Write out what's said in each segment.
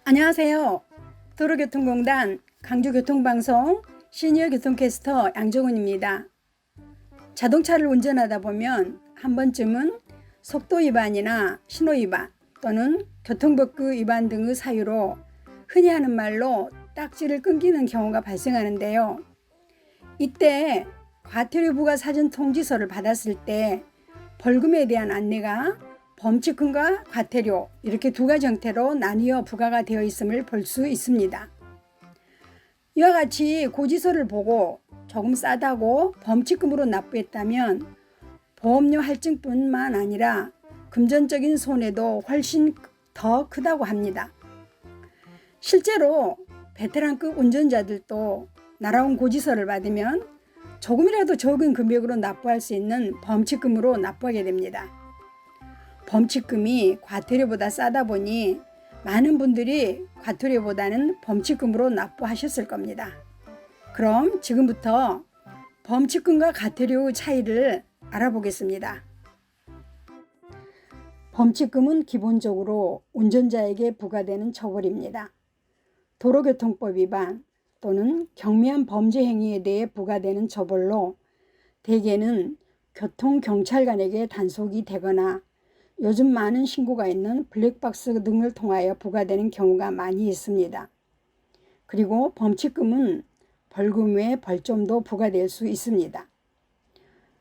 안녕하세요. 도로교통공단 강주교통방송 시니어 교통캐스터 양정훈입니다. 자동차를 운전하다 보면 한 번쯤은 속도 위반이나 신호 위반 또는 교통법규 위반 등의 사유로 흔히 하는 말로 딱지를 끊기는 경우가 발생하는데요. 이때 과태료 부과 사전 통지서를 받았을 때 벌금에 대한 안내가 범칙금과 과태료 이렇게 두 가지 형태로 나뉘어 부과가 되어 있음을 볼 수 있습니다. 이와 같이 고지서를 보고 조금 싸다고 범칙금으로 납부했다면 보험료 할증뿐만 아니라 금전적인 손해도 훨씬 더 크다고 합니다. 실제로 베테랑급 운전자들도 날아온 고지서를 받으면 조금이라도 적은 금액으로 납부할 수 있는 범칙금으로 납부하게 됩니다. 범칙금이 과태료보다 싸다 보니 많은 분들이 과태료보다는 범칙금으로 납부하셨을 겁니다. 그럼 지금부터 범칙금과 과태료의 차이를 알아보겠습니다. 범칙금은 기본적으로 운전자에게 부과되는 처벌입니다. 도로교통법 위반 또는 경미한 범죄 행위에 대해 부과되는 처벌로 대개는 교통경찰관에게 단속이 되거나 요즘 많은 신고가 있는 블랙박스 등을 통하여 부과되는 경우가 많이 있습니다. 그리고 범칙금은 벌금 외에 벌점도 부과될 수 있습니다.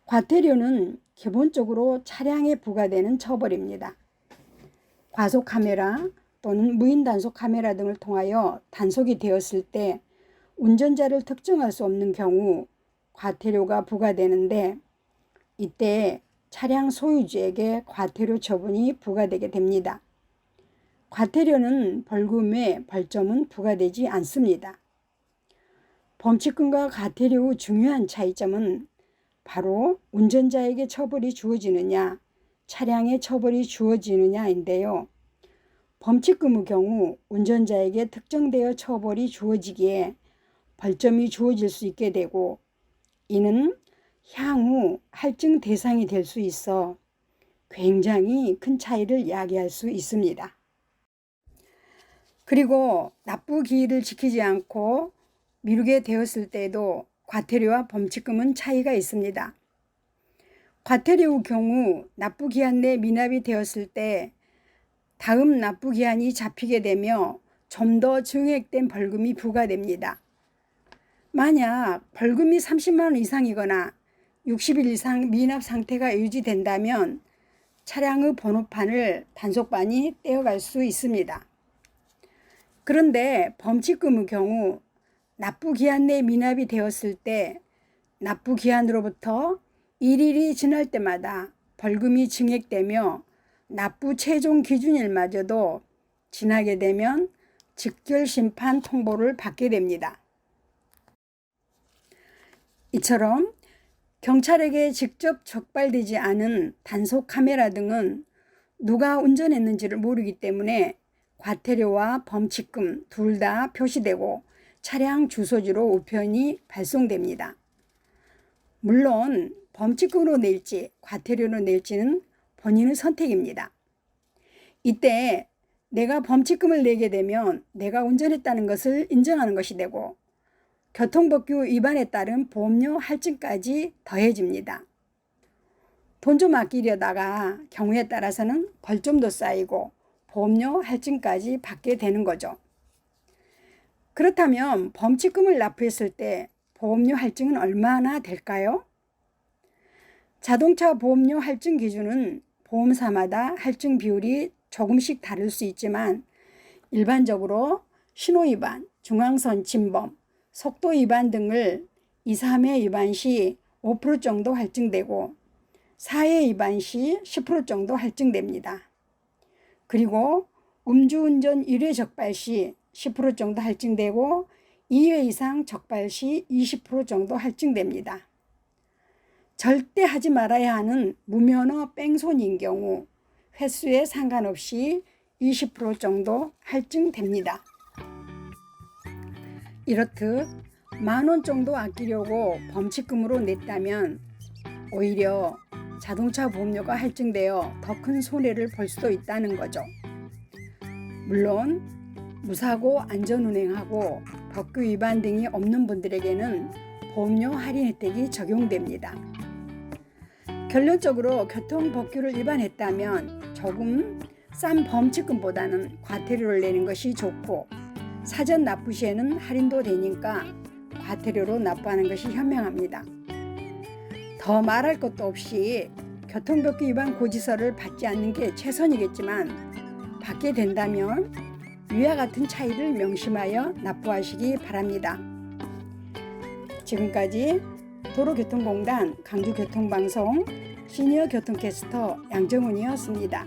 과태료는 기본적으로 차량에 부과되는 처벌입니다. 과속카메라 또는 무인단속 카메라 등을 통하여 단속이 되었을 때 운전자를 특정할 수 없는 경우 과태료가 부과되는데 이때 차량 소유주에게 과태료 처분이 부과되게 됩니다. 과태료는 벌금 외 벌점은 부과되지 않습니다. 범칙금과 과태료의 중요한 차이점은 바로 운전자에게 처벌이 주어지느냐, 차량에 처벌이 주어지느냐인데요. 범칙금의 경우 운전자에게 특정되어 처벌이 주어지기에 벌점이 주어질 수 있게 되고 이는 향후 할증 대상이 될 수 있어 굉장히 큰 차이를 야기할 수 있습니다. 그리고 납부 기일을 지키지 않고 미루게 되었을 때에도 과태료와 범칙금은 차이가 있습니다. 과태료의 경우 납부 기한 내 미납이 되었을 때 다음 납부 기한이 잡히게 되며 좀 더 증액된 벌금이 부과됩니다. 만약 벌금이 30만 원 이상이거나 60일 이상 미납 상태가 유지된다면 차량의 번호판을 단속반이 떼어갈 수 있습니다. 그런데 범칙금의 경우 납부 기한 내 미납이 되었을 때 납부 기한으로부터 1일이 지날 때마다 벌금이 증액되며 납부 최종 기준일마저도 지나게 되면 즉결심판 통보를 받게 됩니다. 이처럼 경찰에게 직접 적발되지 않은 단속 카메라 등은 누가 운전했는지를 모르기 때문에 과태료와 범칙금 둘 다 표시되고 차량 주소지로 우편이 발송됩니다. 물론 범칙금으로 낼지 과태료로 낼지는 본인의 선택입니다. 이때 내가 범칙금을 내게 되면 내가 운전했다는 것을 인정하는 것이 되고 교통법규 위반에 따른 보험료 할증까지 더해집니다. 돈 좀 아끼려다가 경우에 따라서는 벌점도 쌓이고 보험료 할증까지 받게 되는 거죠. 그렇다면 범칙금을 납부했을 때 보험료 할증은 얼마나 될까요? 자동차 보험료 할증 기준은 보험사마다 할증 비율이 조금씩 다를 수 있지만 일반적으로 신호위반, 중앙선 침범, 속도 위반 등을 2, 3회 위반 시 5% 정도 할증되고 4회 위반 시 10% 정도 할증됩니다. 그리고 음주운전 1회 적발 시 10% 정도 할증되고 2회 이상 적발 시 20% 정도 할증됩니다. 절대 하지 말아야 하는 무면허 뺑소니인 경우 횟수에 상관없이 20% 정도 할증됩니다. 이렇듯 10,000원 정도 아끼려고 범칙금으로 냈다면 오히려 자동차 보험료가 할증되어 더 큰 손해를 볼 수도 있다는 거죠. 물론 무사고 안전운행하고 법규 위반 등이 없는 분들에게는 보험료 할인 혜택이 적용됩니다. 결론적으로 교통법규를 위반했다면 조금 싼 범칙금보다는 과태료를 내는 것이 좋고, 사전 납부 시에는 할인도 되니까 과태료로 납부하는 것이 현명합니다. 더 말할 것도 없이 교통법규 위반 고지서를 받지 않는 게 최선이겠지만, 받게 된다면 위와 같은 차이를 명심하여 납부하시기 바랍니다. 지금까지 도로교통공단 강주교통방송 시니어 교통캐스터 양정훈이었습니다.